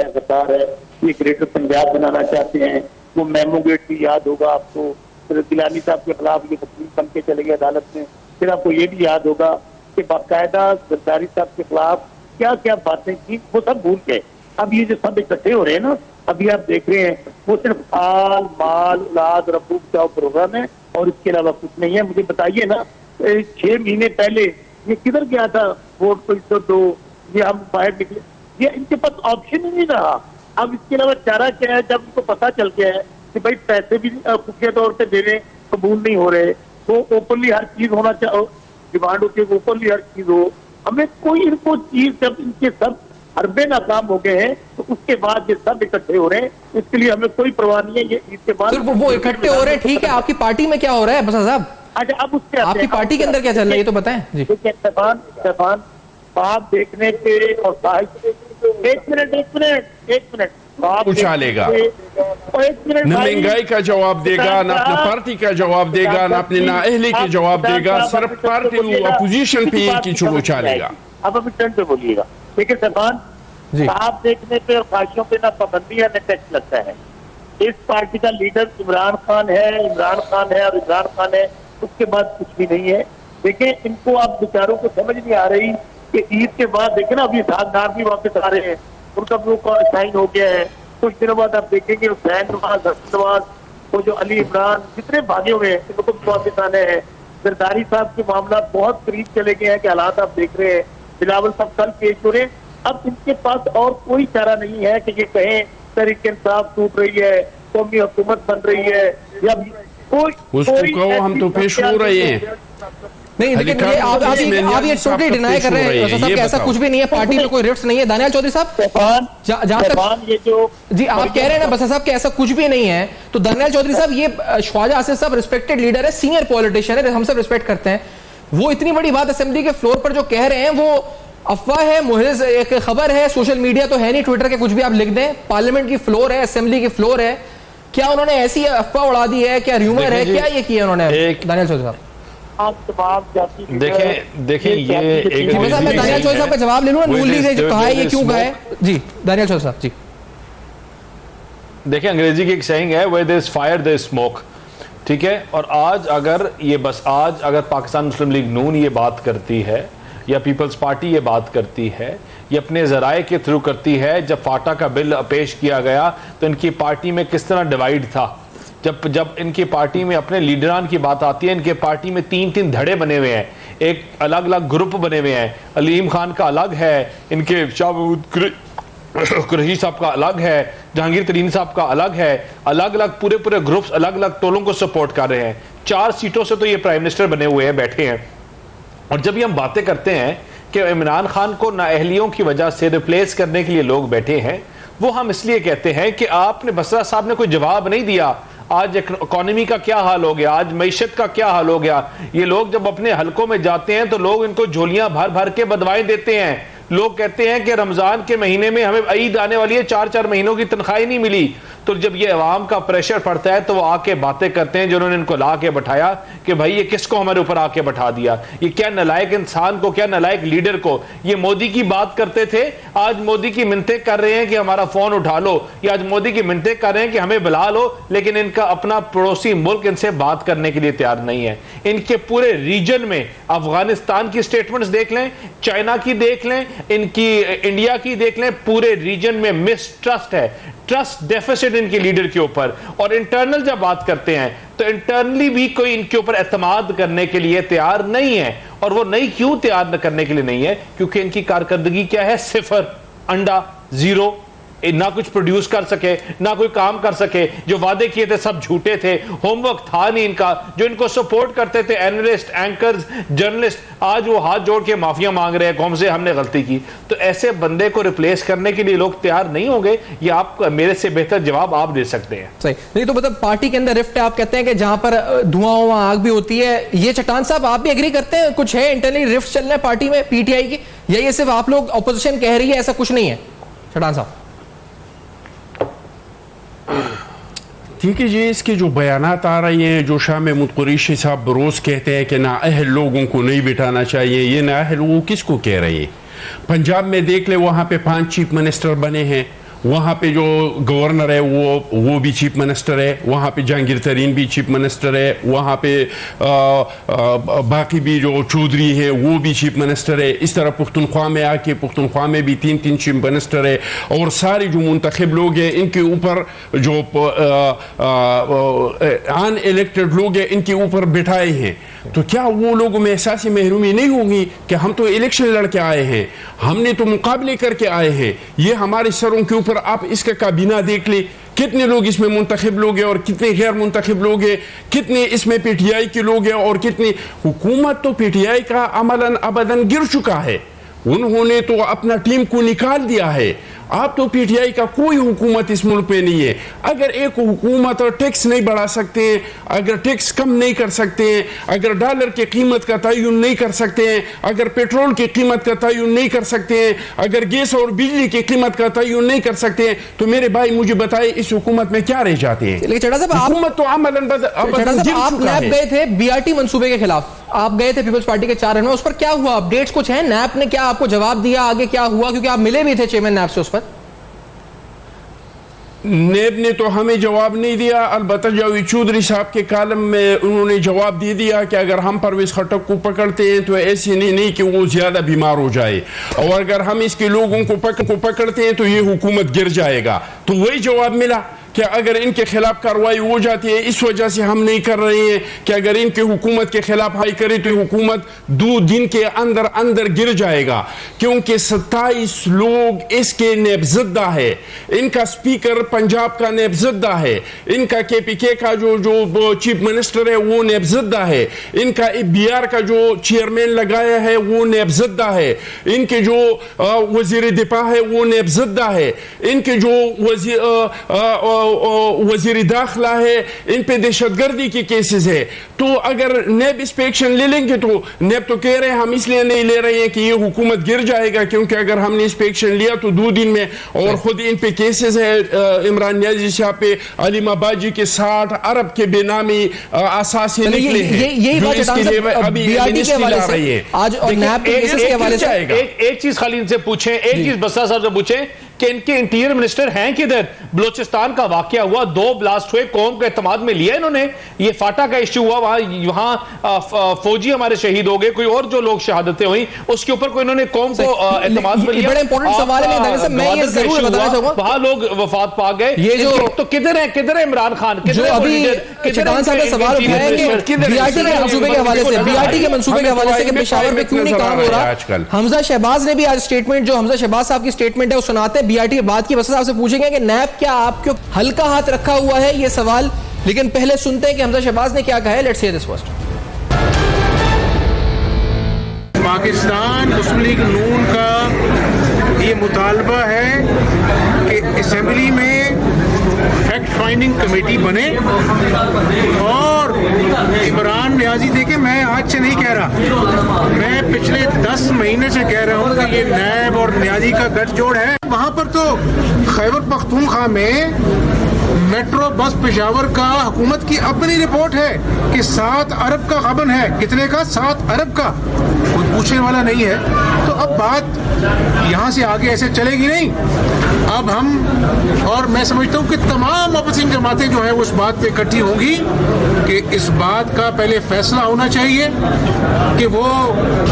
है, ये ग्रेटर पंजाब बनाना चाहते हैं, वो मेमो गेट भी याद होगा आपको, फिर गिलानी साहब के खिलाफ ये वकील बन के चले गए अदालत में, फिर आपको ये भी याद होगा कि बाकायदा जरदारी साहब के खिलाफ क्या क्या बातें की, वो सब भूल गए। अब ये जो सब इकट्ठे हो रहे हैं ना, अभी आप देख रहे हैं वो सिर्फ आल माल औलाद और अबू बचाओ प्रोग्राम है और इसके अलावा कुछ नहीं है। मुझे बताइए ना, 6 महीने पहले ये किधर गया था वोट को इसको दो, ये हम बाहर निकले, ये इनके पास ऑप्शन ही नहीं रहा। अब इसके अलावा चारा क्या है, जब इनको पता चल गया है कि भाई पैसे भी खुफिया तौर पे देने कबूल नहीं हो रहे, तो ओपनली हर चीज होना चाहिए, डिमांड होती है ओपनली हर चीज हो। हमें कोई इनको चीज, जब इनके सब अरबे नाकाम हो गए हैं तो उसके बाद ये सब इकट्ठे हो रहे हैं, इसके लिए हमें कोई परवाह नहीं है। ये इसके बाद वो इकट्ठे हो रहे हैं, ठीक है, आपकी पार्टी में क्या हो रहा है बसा साहब? अच्छा, अब उसके आपकी पार्टी के अंदर क्या चल रहा है ये तो बताएं जी। स्टेफान आप देखने पे और एक मिनट उछालेगा, न महंगाई का जवाब देगा, ना अपना पार्टी का जवाब देगा, ना अपने नाअहली के जवाब देगा, सिर्फ पार्टी अपोजिशन पे की चुन उछालेगा। अब अभी टर्न पे बोलिएगा। देखिए सलमान, आप देखने पे और ख्वाहिशों पे ना पाबंदी है न टैक्स लगता है। इस पार्टी का लीडर इमरान खान है और इमरान खान है, उसके बाद कुछ भी नहीं है। देखिए, इनको आप बेचारों को समझ नहीं आ रही कि ईद के बाद देखे ना, अभी साधनार भी वापस आ रहे हैं, उनका वो साइन हो गया है। कुछ दिनों बाद आप देखेंगे हुसैन नवाज, हसन नवाज, वो जो अली इमरान, जितने भागे हुए हैं इनको भी वापस आने हैं। जरदारी साहब के मामला बहुत करीब चले गए हैं कि हालात आप देख रहे हैं। बिलावल साहब कल पेश हो रहे हैं। अब इनके पास और कोई चारा नहीं है कि ये कहें तहरीक इंसाफ टूट रही है, कौमी हुकूमत बन रही है, या कोई हम तो पेश हो रहे हैं। नहीं, लेकिन ये आप ये टोटली डिनाई कर रहे हैं कि ऐसा कुछ भी नहीं है, पार्टी में कोई रिफ्ट नहीं है। दानियाल चौधरी साहब, जहां तक ये जो जी आप कह रहे हैं ना बसा साहब कि ऐसा कुछ भी नहीं है, तो दानियाल चौधरी साहब, ये ख्वाजा आसिफ साहब रिस्पेक्टेड लीडर है, सीनियर पॉलिटिशियन है, हम सब रिस्पेक्ट करते हैं। वो इतनी बड़ी बात असेंबली के फ्लोर पर जो कह रहे हैं वो अफवाह है, मुहज एक खबर है, सोशल मीडिया तो है नहीं, ट्विटर के कुछ भी आप लिख दें, पार्लियामेंट की फ्लोर है, असेंबली की फ्लोर है, क्या उन्होंने ऐसी अफवाह उड़ा दी है, क्या र्यूमर है, क्या ये किया उन्होंने? दानियाल चौधरी साहब देखिए ये एक मैं दानियाल चौधरी साहब का जवाब ले लूं, नून लीग ने जो कहा है ये क्यों कहा है? जी दानियाल चौधरी साहब जी। देखिए, अंग्रेजी की एक सेइंग है, where there is fire there is smoke, ठीक है। और आज अगर पाकिस्तान मुस्लिम लीग नून ये बात करती है या पीपल्स पार्टी ये बात करती है, ये अपने जराए के थ्रू करती है, जब फाटा का बिल पेश किया गया तो इनकी पार्टी में किस तरह डिवाइड था। जब इनकी पार्टी में अपने लीडरान की बात आती है, इनके पार्टी में 3-3 धड़े बने हुए हैं, एक अलग अलग ग्रुप बने हुए हैं। अलीम खान का अलग है, इनके शाह कुरैशी साहब का अलग है, जहांगीर तरीन साहब का अलग है, अलग अलग पूरे ग्रुप्स अलग अलग टोलों को सपोर्ट कर रहे हैं। 4 सीटों से तो ये प्राइम मिनिस्टर बने हुए हैं, बैठे हैं। और जब ये हम बातें करते हैं कि इमरान खान को नाअहलियों की वजह से रिप्लेस करने के लिए लोग बैठे हैं, वो हम इसलिए कहते हैं कि आपने बसरा साहब ने कोई जवाब नहीं दिया। आज इकोनॉमी का क्या हाल हो गया, आज मईशत का क्या हाल हो गया। ये लोग जब अपने हलकों में जाते हैं तो लोग इनको झोलियां भर भर के बदवाएं देते हैं। लोग कहते हैं कि रमजान के महीने में हमें ईद आने वाली है, 4-4 महीनों की तनख्वाही नहीं मिली। तो जब ये अवाम का प्रेशर पड़ता है तो वो आके बातें करते हैं जिन्होंने इनको ला के बैठाया कि भाई ये किसको हमारे ऊपर आके बैठा दिया, ये क्या नलायक इंसान को, क्या नलायक लीडर को। ये मोदी की बात करते थे, आज मोदी की मिन्नतें कर रहे हैं कि हमारा फोन उठा लो, या आज मोदी की मिन्नतें कर रहे हैं कि हमें बुला लो, लेकिन इनका अपना पड़ोसी मुल्क इनसे बात करने के लिए तैयार नहीं है। इनके पूरे रीजन में अफगानिस्तान की स्टेटमेंट्स देख लें, चाइना की देख लें, इनकी इंडिया की देख लें, पूरे रीजन में मिसट्रस्ट है, ट्रस्ट डेफिसिट इनके लीडर के ऊपर। और इंटरनल जब बात करते हैं तो इंटरनली भी कोई इनके ऊपर एतमाद करने के लिए तैयार नहीं है। और वो नहीं क्यों तैयार न करने के लिए नहीं है, क्योंकि इनकी कारकर्दगी क्या है, सिफर, अंडा, जीरो। ना कुछ प्रोड्यूस कर सके, ना कोई काम कर सके, जो वादे किए थे सब झूठे थे, होमवर्क था नहीं इनका। जो इनको सपोर्ट करते थे एनालिस्ट, एंकर्स, जर्नलिस्ट, आज वो हाथ जोड़ के माफिया मांग रहे हैं कौन से हमने गलती की। तो ऐसे बंदे को रिप्लेस करने के लिए लोग तैयार नहीं होंगे। ये आप मेरे से बेहतर जवाब आप दे सकते हैं। सही नहीं तो मतलब पार्टी के अंदर रिफ्ट है, आप कहते हैं कि जहां पर धुआं वहां आग भी होती है। ये चट्टान साहब आप भी एग्री करते हैं कुछ है इंटरनली रिफ्ट चल रहे हैं पार्टी में पीटीआई की, या ये सिर्फ आप लोग ऑपोजिशन कह रही है, ऐसा कुछ नहीं है? चट्टान साहब ठीक है जी, इसके जो बयानात आ रहे हैं, जो शाह महमूद कुरैशी साहब रोज कहते हैं कि नाअहल लोगों को नहीं बिठाना चाहिए, ये नाअहल वो किसको कह रहे हैं? पंजाब में देख ले, वहाँ पे 5 चीफ मिनिस्टर बने हैं, वहाँ पे जो गवर्नर है वो भी चीफ मिनिस्टर है, वहाँ पे जहांगीर तरीन भी चीफ मिनिस्टर है, वहाँ पे बाकी भी जो चौधरी है वो भी चीफ मिनिस्टर है। इस तरह पुख्तनख्वा में आके पुख्तनख्वा में भी 3-3 चीफ मिनिस्टर है। और सारे जो मुंतखब लोग हैं इनके ऊपर जो अनइलेक्टेड लोग हैं इनके ऊपर बिठाए हैं। तो क्या वो लोगों में एहसास महरूमी नहीं होगी कि हम तो इलेक्शन लड़के आए हैं, हमने तो मुकाबले करके आए हैं, ये हमारे सरों के ऊपर। आप इसका काबीना देख ले, कितने लोग इसमें मुंतखब लोग हैं और कितने गैर मुंतखब लोग हैं, कितने इसमें पीटीआई के लोग हैं और कितने। हुकूमत तो पीटीआई का अमलन अबदन गिर चुका है, उन्होंने तो अपना टीम को निकाल दिया है। आप तो पीटीआई का कोई हुकूमत इस मुल्क पे नहीं है। अगर एक हुकूमत टैक्स नहीं बढ़ा सकते हैं, अगर टैक्स कम नहीं कर सकते हैं, अगर डॉलर की कीमत का तयन नहीं कर सकते हैं, अगर पेट्रोल की कीमत का तयन नहीं कर सकते हैं, अगर गैस और बिजली की कीमत का तयन नहीं कर सकते हैं, तो मेरे भाई मुझे बताइए इस हुकूमत में क्या रह जाते हैं? हुकूमत तो अमलन आप नैब गए थे बीआरटी मंसूबे के खिलाफ, आप गए थे पीपल्स पार्टी के 4 में, उस पर क्या हुआ? अपडेट्स कुछ है? नैब ने क्या आपको जवाब दिया, आगे क्या हुआ? क्योंकि आप मिले भी थे चेयरमैन नैब से उस पर। नेब ने तो हमें जवाब नहीं दिया, अलबत्ता जावेद चौधरी साहब के कालम में उन्होंने जवाब दे दिया कि अगर हम परवेज खट्टक को पकड़ते हैं तो ऐसे नहीं कि वो ज्यादा बीमार हो जाए, और अगर हम इसके लोगों को पकड़ते हैं तो ये हुकूमत गिर जाएगा। तो वही जवाब मिला कि अगर इनके खिलाफ कार्रवाई हो जाती है, इस वजह से हम नहीं कर रहे हैं कि अगर इनके हुकूमत के खिलाफ हाई करे तो हुकूमत 2 दिन के अंदर अंदर गिर जाएगा, क्योंकि 27 लोग इसके नेबजद्दा है। इनका स्पीकर पंजाब का नेबजद्दा है, इनका केपीके का जो चीफ मिनिस्टर है वो नेबजद्दा है, इनका बीआर का जो चेयरमैन लगाया है वो नेबजद्दा है, इनके जो वजीर दिफा है वो नेबजद्दा है, इनके जो वजीर दाखिला है इन पे दहशतगर्दी के केसेस है। तो अगर नेब इस पे एक्शन ले लेंगे तो नेब तो कह रहे हैं हम इसलिए नहीं ले रहे हैं कि ये हुकूमत गिर जाएगा, क्योंकि अगर हमने इस पे एक्शन लिया तो 2 दिन में, और खुद इन पे केसेस है इमरान नियाजी साहब पे, अलीम आबाजी के 60 अरब के बेनामी असासे निकले हैं। एक चीज खाली इनसे पूछें, एक चीज बस्सा साहब से पूछें कि इनके इंटीरियर मिनिस्टर हैं किधर? बलोचिस्तान का वाकया हुआ, 2 ब्लास्ट हुए, कौम के एतमाद में लिया इन्होंने? ये फाटा का इश्यू हुआ, वहां फौजी हमारे शहीद हो गए, कोई और जो लोग शहादतें हुई उसके ऊपर कोई इन्होंने कौम को एतमाद में लिया? बड़ा इंपॉर्टेंट सवाल है, मैं ये जरूर बताना चाहूंगा, वहां लोग वफात पा गए। ये जो तो किधर है इमरान खान? जो अभी चट्टान साहब का सवाल उठाएंगे बीआरटी के मंसूबे के हवाले से, बीआरटी के मंसूबे के हवाले से कि पेशावर में क्यों नहीं काम हो रहा। हमजा शहबाज ने भी आज स्टेटमेंट, जो हमजा शहबाज साहब की स्टेटमेंट है वो सुनाते हैं। बीआरटी के बाद की वजह से पूछेंगे कि नैब क्या आपके हल्का हाथ रखा हुआ है, ये सवाल, लेकिन पहले सुनते हैं कि हमजा शहबाज ने क्या कहा है। Let's hear this first. Pakistan Muslim League Noon का ये मुतालबा है कि असेंबली में फैक्ट फाइंडिंग कमेटी बने और इमरान नियाजी, देखे मैं आज से नहीं कह रहा, मैं पिछले 10 महीने से कह रहा हूँ कि ये नैब और नियाजी का गठजोड़ है। वहां पर तो खैबर पख्तूनख्वा में मेट्रो बस पेशावर का हुकूमत की अपनी रिपोर्ट है कि 7 अरब का गबन है। कितने का? 7 अरब का। कोई पूछने वाला नहीं है। तो अब बात यहाँ से आगे ऐसे चलेगी नहीं। अब हम, और मैं समझता हूँ कि तमाम अपोजिशन जमातें जो है उस बात पे इकट्ठी होंगी कि इस बात का पहले फैसला होना चाहिए कि वो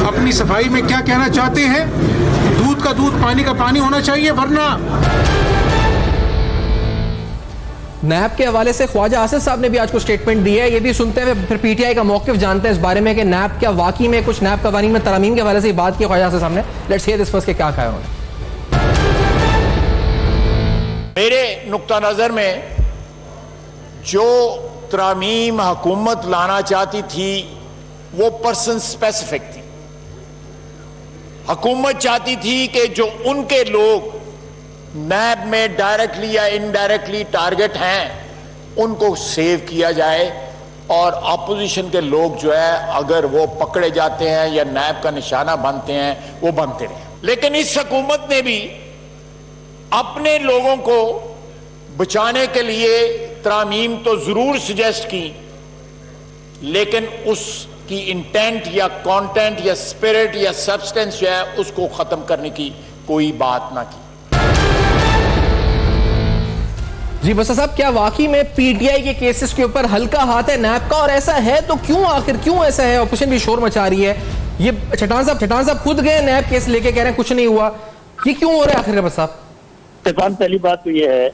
अपनी सफाई में क्या कहना चाहते हैं। दूध का दूध, पानी का पानी होना चाहिए, वरना नैब के हवाले से ख्वाजा आसिफ साहब ने भी आज को स्टेटमेंट दी है। ये भी सुनते हुए फिर पीटीआई का मौक़िफ़ जानते हैं इस बारे में कि नैब क्या वाकई में कुछ नैब कवानीन में तरमीम के हवाले से बात की ख्वाजा आसिफ साहब ने। लेट्स हियर दिस फर्स्ट के क्या कहा उन्होंने। मेरे नुक्ता नजर में जो तरमीम हुकूमत लाना चाहती थी वो पर्सन स्पेसिफिक थी। हुकूमत चाहती थी कि जो उनके लोग नैब में डायरेक्टली या इनडायरेक्टली टारगेट हैं उनको सेव किया जाए, और अपोजिशन के लोग जो है अगर वो पकड़े जाते हैं या नैब का निशाना बनते हैं वो बनते रहे। लेकिन इस हुकूमत ने भी अपने लोगों को बचाने के लिए तरमीम तो जरूर सजेस्ट की, लेकिन उसकी इंटेंट या कंटेंट या स्पिरिट या सब्सटेंस जो है उसको खत्म करने की कोई बात ना की। जी बसा साहब, क्या वाकई में पीटीआई के केसेस के ऊपर हल्का हाथ है नैब का, और ऐसा है तो क्यों, आखिर क्यों ऐसा है? ऑपोजिशन भी शोर मचा रही है। ये चट्टान साहब खुद गए नैब केस लेके, कह रहे हैं कुछ नहीं हुआ। ये क्यों हो रहा है आखिर बसा साहब? तूफान, पहली बात तो यह है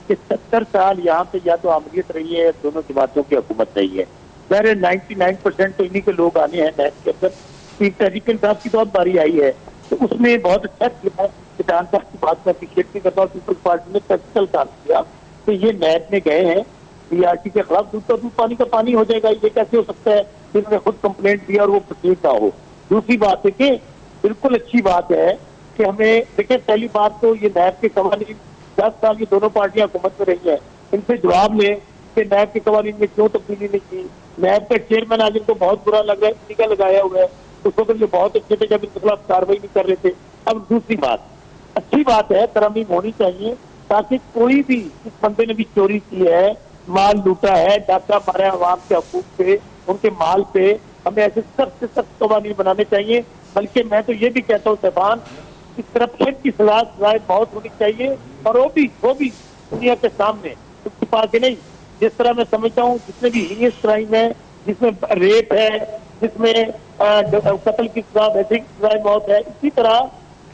कि 70 साल यहाँ पे या तो आमरीत रही है, दोनों जमातों की हुकूमत रही है। मेरे 99% तो इन्हीं के लोग आने हैं नैब के अंदर। तहरीक इंसाफ की बहुत बारी आई है तो उसमें बहुत अच्छा चट्टान साहब की बात मैं अप्रिशिएट नहीं करता। पीपल्स पार्टी ने प्रैक्टिकल काम किया तो ये नैब में गए हैं, बीआरटी के खिलाफ दूध का दूध पानी का पानी हो जाएगा। ये कैसे हो सकता है कि उन्होंने खुद कंप्लेंट दिया और वो प्रोसीड ना हो? दूसरी बात है कि बिल्कुल अच्छी बात है कि हमें देखिए, पहली बात तो ये नैब के कवानीन 10 साल ये दोनों पार्टियां हुकूमत में रही हैं, इनसे जवाब लें कि नैब के कवानीन में क्यों तब्दीली नहीं की। नैब का चेयरमैन आज इनको बहुत बुरा लग रहा है, टीका लगाया हुआ है। उस वक्त ये बहुत अच्छे थे जब इनके खिलाफ कार्रवाई नहीं कर रहे थे। अब दूसरी बात, अच्छी बात है, तरमीम होनी चाहिए ताकि कोई भी, इस बंदे ने भी चोरी की है, माल लूटा है, डाका मारा है अवाम के हकूक पे, उनके माल पे, हमें ऐसे सख्त से सख्त कवानीन बनाने चाहिए। बल्कि मैं तो ये भी कहता हूँ तूफान, कि करप्शन की सजाएं बहुत होनी चाहिए, और वो भी दुनिया के सामने छुपा के नहीं। जिस तरह मैं समझता हूँ जितने भी हीनियस क्राइम है, जिसमें रेप है, जिसमें कत्ल की सजा, वैसे सजाएं मौत है, इसी तरह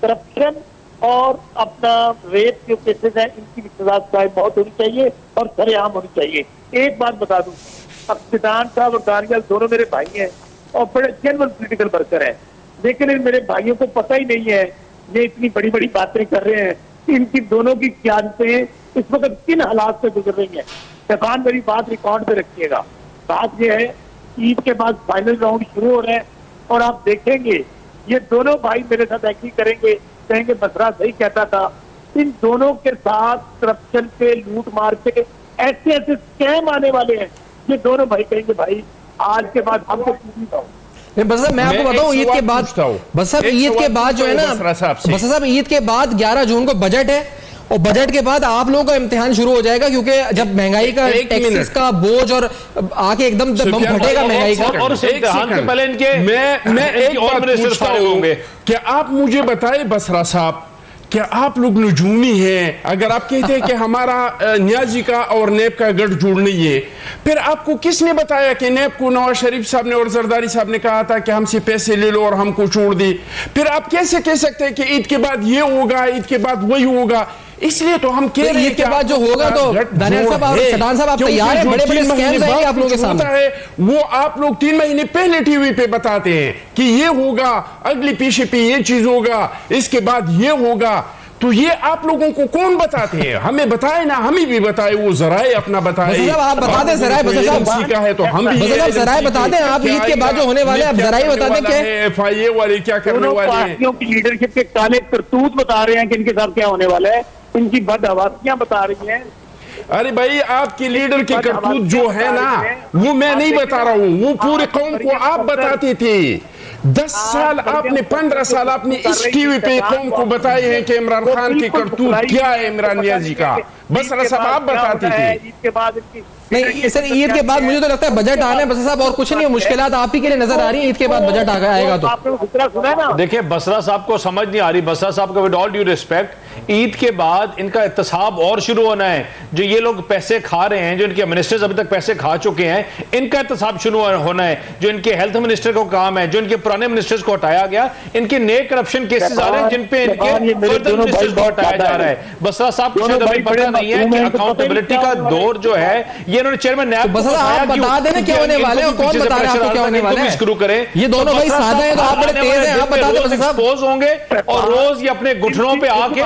करप्शन और अपना रेप जो केसेस हैं इनकी भी सजा बहुत होनी चाहिए और सरेआम होनी चाहिए। एक बात बता दूं, अब चट्टान साहब और दानियाल दोनों मेरे भाई हैं और बड़े जेन्युइन पॉलिटिकल वर्कर हैं, लेकिन इन मेरे भाइयों को पता ही नहीं है ये इतनी बड़ी बड़ी बातें कर रहे हैं। इनकी दोनों की क़यादतें इस वक्त किन हालात से गुजर रही हैं। तूफान, मेरी बात रिकॉर्ड पे रखिएगा। बात यह है, ईद के बाद फाइनल राउंड शुरू हो रहे हैं और आप देखेंगे ये दोनों भाई मेरे साथ एग्री करेंगे, कहेंगे बसरा सही कहता था। इन दोनों के साथ करप्शन पे, लूट मार पे ऐसे ऐसे स्कैम आने वाले हैं, ये दोनों भाई कहेंगे भाई आज के बाद हमको बस मैं आपको बताऊं, ईद के बाद, बस साहब ईद के बाद जो है ना, बस साहब ईद के बाद 11 जून को बजट है, और बजट के बाद आप लोगों का इम्तिहान शुरू हो जाएगा, क्योंकि जब महंगाई का, टैक्सेस का बोझ और आके एकदम बम फटेगा महंगाई का। और इम्तिहान से पहले इनके मैं एक बात पूछता हूं कि आप मुझे बताएं बसरा साहब, क्या आप लोग नजूमी हैं? अगर आप कहते हैं कि हमारा नियाजी का और नैब का गठजोड़ नहीं है, फिर आपको किसने बताया कि नैब को नवाज शरीफ साहब ने और जरदारी साहब ने कहा था कि हमसे पैसे ले लो और हमको छोड़ दी? फिर आप कैसे कह सकते हैं कि ईद के बाद ये होगा, ईद के बाद वही होगा? इसलिए तो हम कह रहे हैं ईद के बाद जो होगा, तो दानियाल साहब, चट्टान साहब, आप तैयार हैं? बड़े बड़े स्कैम्स आएंगे आप लोगों के सामने है, वो आप लोग 3 महीने पहले टीवी पे बताते हैं कि ये होगा, अगली पीछे पे ये चीज होगा, इसके बाद ये होगा। तो ये आप लोगों को कौन बताते हैं? हमें बताए ना, हमें भी बताए, वो जराए अपना बताए। आप बता दें जराए, का है तो हम भी जराए बता दें। आप ईद के बाद जो होने वाले आप जराए बता दें क्या FIA वाले क्या करने वाले हैं, पार्टियों की लीडरशिप के काले करतूत बता रहे हैं कि इनके साथ क्या होने वाला है, इनकी बदहवासियां बता रही हैं। अरे भाई, आपके लीडर के करतूत जो है ना, वो मैं नहीं बता रहा हूँ, वो पूरे कौम को आप बताते थे। 10 साल आपने, 15 साल आपने इस टीवी पे कौम को बताए हैं कि इमरान खान की करतूत क्या है, इमरान नियाजी का। बस सब आप बताते थे। ईद के बाद नहीं सर, ईद के बाद मुझे तो लगता है बजट आना है बसरा साहब, और कुछ नहीं है। मुश्किलात आप ही के लिए नजर आ रही है, ईद के बाद बजट आएगा तो आपने दूसरा सुना है ना। देखिए, बसरा साहब को समझ नहीं आ रही। बसरा साहब का with all due respect, Eid के बाद इनका एहतसाब और शुरू होना है। जो ये लोग पैसे खा रहे हैं, जो इनके मिनिस्टर्स अभी तक पैसे खा चुके हैं, इनका एहतसाब शुरू होना है। जो इनके हेल्थ मिनिस्टर को काम है, जो इनके पुराने मिनिस्टर्स को हटाया गया, इनके नए करप्शन केसेस आ रहे हैं जिन पे इनके फर्दर मिनिस्टर्स को हटाया जा रहा है। बसरा साहब को शायद अभी पता नहीं है कि अकाउंटेबिलिटी का दौर जो है, ये इन्होंने चेयरमैन नैब बस आप बता देना क्या होने वाले हैं, कौन बता रहा है आपको क्या होने वाला है। शुरू करें, ये दोनों भाई सादा हैं तो आप बड़े तेज हैं, आप बता दें बस साहब। एक्सपोज होंगे और रोज ये अपने घुटनों पे आके,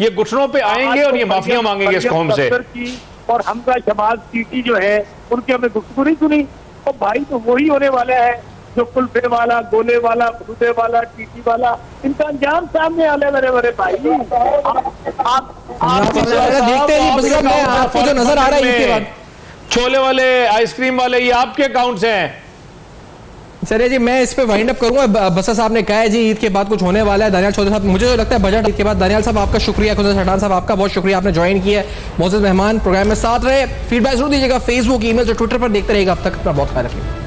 ये घुटनों पे आएंगे और ये माफिया मांगेंगे इस कौम से। और हमजा शहबाज टीटी जो है, उनकी हमने गुफ्तगू नहीं सुनी। और भाई तो वही होने वाला है जो कुल्फे वाला, गोले वाला, फलूदे वाला, टीटी वाला, इनका अंजाम सामने आने वाले बड़े भाई। आप देखते हैं बस साहब, मैं आपको जो नजर आ रहा है ईद के बाद, छोले वाले, आइसक्रीम वाले, ये आपके अकाउंट से हैं। चलिए जी, मैं इस पे वाइंड अप करूंगा। बसर साहब ने कहा है जी ईद के बाद कुछ होने वाला है। दानियाल चौधरी साहब, मुझे तो लगता है बजट ईद के बाद। दानियाल साहब आपका शुक्रिया, खुदा शटान साहब आपका बहुत शुक्रिया, आपने ज्वाइन किया है, मोअज़्ज़ज़ मेहमान प्रोग्राम में साथ रहे। फीडबैक जरूर दीजिएगा, फेसबुक, ईमेल और ट्विटर पर देखते रहिएगा। अब तक अपना बहुत ख्याल रखिए।